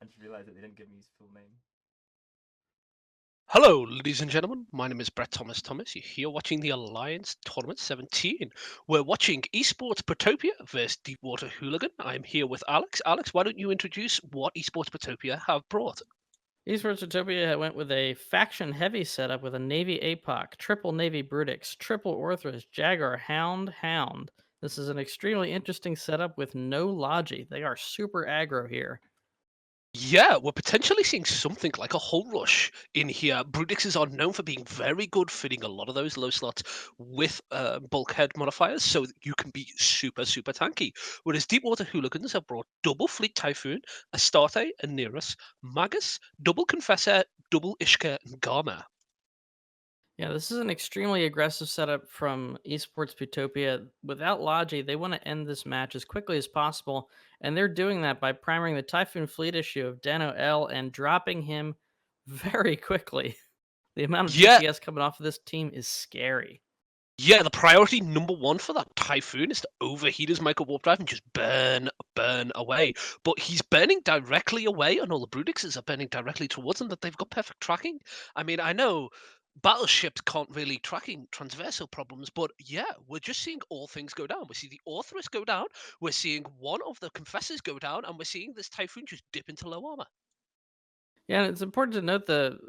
I just realized that they didn't give me his full name. Hello, ladies and gentlemen. My name is Brett Thomas Thomas. You're here watching the Alliance Tournament 17. We're watching Esports Protopia versus Deepwater Hooligan. I'm here with Alex. Alex, why don't you introduce what Esports Protopia have brought? Esports Utopia went with a faction-heavy setup with a Navy APOC, triple Navy Brutix, triple Orthros, Jaguar, Hound. This is an extremely interesting setup with no Logi. They are super aggro here. Yeah, we're potentially seeing something like a hull rush in here. Brutixes are known for being very good fitting a lot of those low slots with bulkhead modifiers, so that you can be super, super tanky. Whereas Deepwater Hooligans have brought double Fleet Typhoon, Astarte, and Nereus, Magus, double Confessor, double Ishka, and Garma. Yeah, this is an extremely aggressive setup from Esports Utopia. Without Logi, they want to end this match as quickly as possible, and they're doing that by priming the Typhoon fleet issue of Dano L and dropping him very quickly. The amount of Yeah, DPS coming off of this team is scary. Yeah, the priority number one for that Typhoon is to overheat his micro warp drive and just burn away. But he's burning directly away, and all the Brutixes are burning directly towards him. That they've got perfect tracking. I mean, I know battleships can't really tracking transversal problems, but yeah, we're just seeing all things go down. We see the Orthrus go down. We're seeing one of the Confessors go down, and we're seeing this Typhoon just dip into low armor. Yeah, and it's important to note the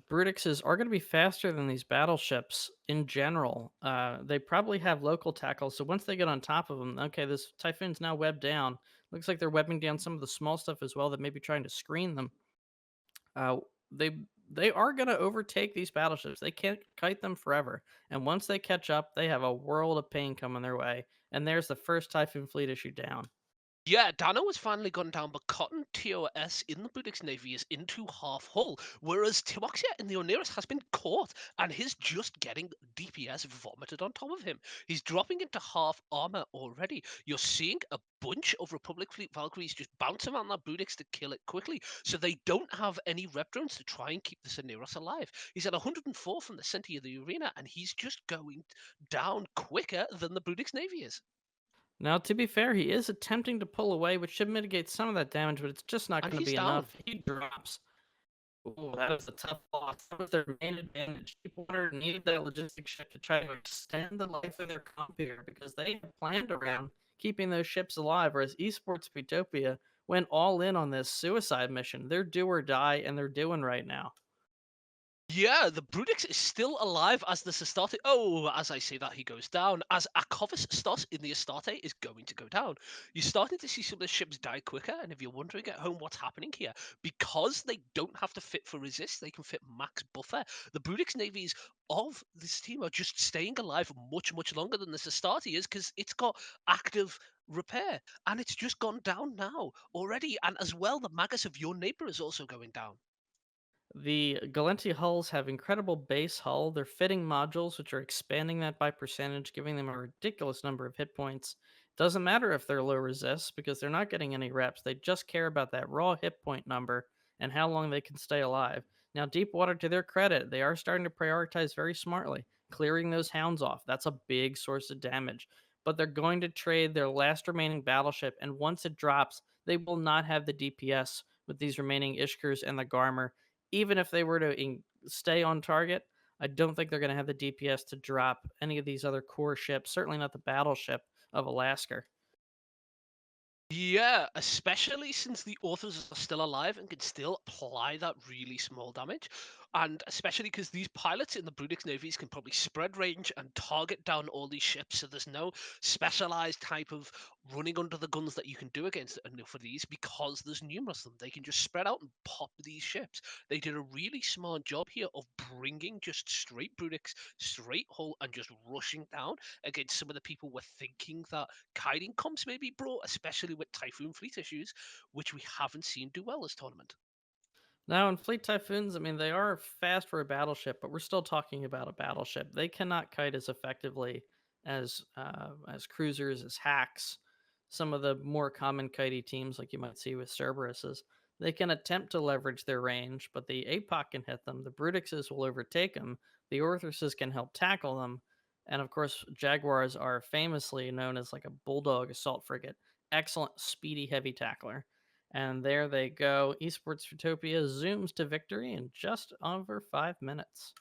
Brutixes are going to be faster than these battleships in general. They probably have local tackles, so once they get on top of them, okay, this Typhoon's now webbed down. Looks like they're webbing down some of the small stuff as well that may be trying to screen them. Uh, they are going to overtake these battleships. They can't kite them forever, and once they catch up, they have a world of pain coming their way. And there's the first Typhoon fleet issue down. Yeah, Dano has finally gone down, but Cotton TOS in the British Navy is into half hull, whereas Timoxia in the Oneirus has been caught and he's just getting DPS vomited on top of him. He's dropping into half armor already. You're seeing a bunch of Republic Fleet Valkyries just bounce around that Brutix to kill it quickly, so they don't have any rep drones to try and keep the Oneirus alive. He's at 104 from the center of the arena, and he's just going down quicker than the Brutix Navy is. Now, to be fair, he is attempting to pull away, which should mitigate some of that damage, but it's just not And going to he's be down. enough. He drops. Ooh, that is a tough loss. That was their main advantage. Deepwater needed that logistics ship to try to extend the life of their comp here because they had planned around keeping those ships alive, whereas Esports Petopia went all in on this suicide mission. They're do or die, and they're doing right now. Yeah, the Brutix is still alive as the Astarte. Oh, as I say that, he goes down. As Akovis Stos in the Astarte is going to go down. You're starting to see some of the ships die quicker, and if you're wondering at home what's happening here, because they don't have to fit for resist, they can fit max buffer. The Brutix navies of this team are just staying alive much, much longer than this Astarte is because it's got active repair, and it's just gone down now already. And as well, the Magus of your neighbor is also going down. The Galenti hulls have incredible base hull. They're fitting modules, which are expanding that by percentage, giving them a ridiculous number of hit points. Doesn't matter if they're low resist because they're not getting any reps. They just care about that raw hit point number and how long they can stay alive. Now, Deepwater, to their credit, they are starting to prioritize very smartly, clearing those hounds off. That's a big source of damage. But they're going to trade their last remaining battleship, and once it drops, they will not have the DPS with these remaining Ishkers and the Garmer. Even if they were to stay on target, I don't think they're going to have the DPS to drop any of these other core ships. Certainly not the battleship of Alaska. Yeah, especially since the authors are still alive and can still apply that really small damage. And especially because these pilots in the Brutix navies can probably spread range and target down all these ships. So there's no specialized type of running under the guns that you can do against enough of these because there's numerous of them. They can just spread out and pop these ships. They did a really smart job here of bringing just straight Brutix, straight hull, and just rushing down against some of the people were thinking that kiting comps may be brought, especially with Typhoon fleet issues, which we haven't seen do well this tournament. Now, in Fleet Typhoons, I mean, they are fast for a battleship, but we're still talking about a battleship. They cannot kite as effectively as cruisers, as hacks. Some of the more common kitey teams, like you might see with Cerberuses, they can attempt to leverage their range, but the APOC can hit them. The Brutixes will overtake them. The Orthruses can help tackle them. And of course, Jaguars are famously known as like a bulldog assault frigate. Excellent, speedy, heavy tackler. And there they go. Esports Protopia zooms to victory in just over 5 minutes.